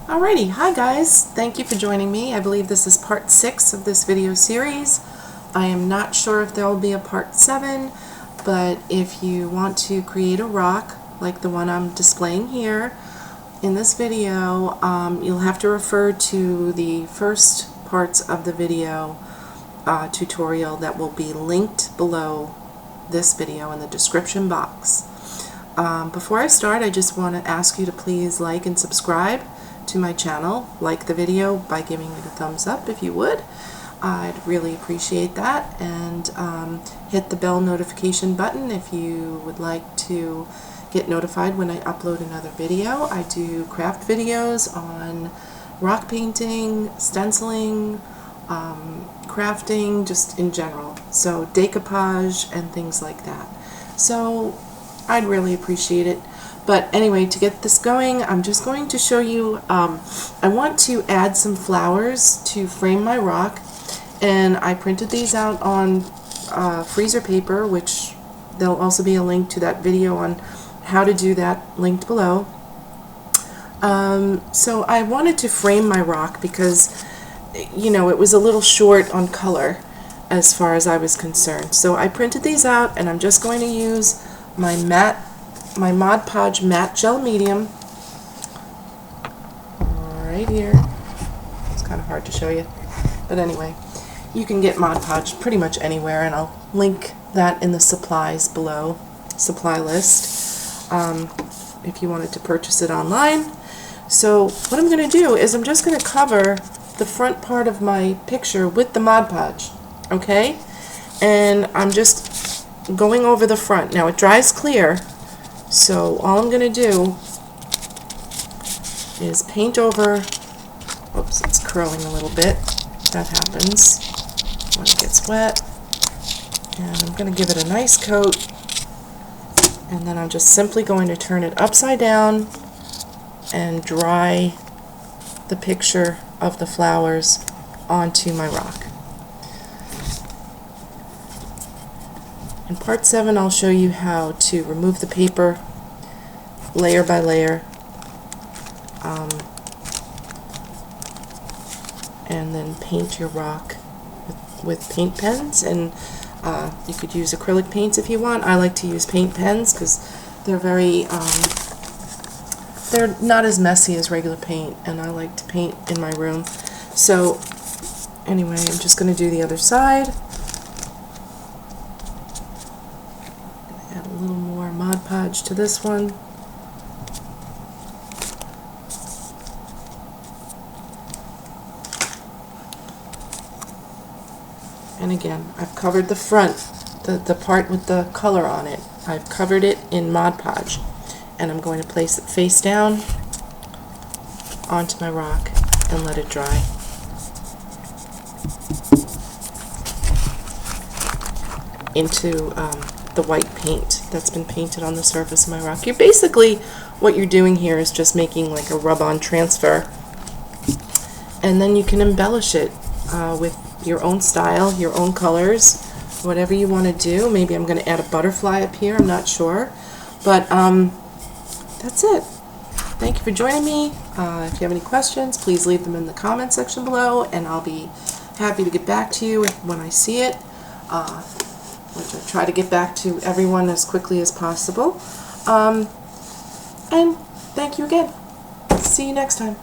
Alrighty, hi guys, thank you for joining me. I believe this is part 6 of this video series. I am not sure if there will be a part 7, but if you want to create a rock like the one I'm displaying here in this video, you'll have to refer to the first parts of the video tutorial that will be linked below this video in the description box. Before I start, I just want to ask you to please like and subscribe to my channel. Like the video by giving it a thumbs up if you would. I'd really appreciate that, and hit the bell notification button if you would like to get notified when I upload another video. I do craft videos on rock painting, stenciling, crafting, just in general, so decoupage and things like that. So I'd really appreciate it. But anyway, to get this going, I'm just going to show you, I want to add some flowers to frame my rock, and I printed these out on freezer paper, which there'll also be a link to that video on how to do that linked below. So I wanted to frame my rock because, you know, it was a little short on color as far as I was concerned. So I printed these out, and I'm just going to use my Mod Podge matte gel medium right here. It's kind of hard to show you, but anyway, you can get Mod Podge pretty much anywhere, and I'll link that in the supplies below, supply list, if you wanted to purchase it online. So what I'm going to do is I'm just going to cover the front part of my picture with the Mod Podge, okay? And I'm just going over the front. Now it dries clear, so all I'm going to do is paint over. Oops, it's curling a little bit. That happens when it gets wet. And I'm going to give it a nice coat, and then I'm just simply going to turn it upside down and dry the picture of the flowers onto my rock. In part 7, I'll show you how to remove the paper layer by layer, and then paint your rock with paint pens, and you could use acrylic paints if you want. I like to use paint pens because they're they're not as messy as regular paint, and I like to paint in my room. So anyway, I'm just going to do the other side. Add a little more Mod Podge to this one. And again, I've covered the front, the part with the color on it. I've covered it in Mod Podge, and I'm going to place it face down onto my rock and let it dry. Into the white paint that's been painted on the surface of my rock. What you're doing here is just making like a rub-on transfer, and then you can embellish it with your own style, your own colors, whatever you want to do. Maybe I'm going to add a butterfly up here, I'm not sure, but that's it. Thank you for joining me. If you have any questions, please leave them in the comment section below, and I'll be happy to get back to you when I see it. Which I try to get back to everyone as quickly as possible. And thank you again. See you next time.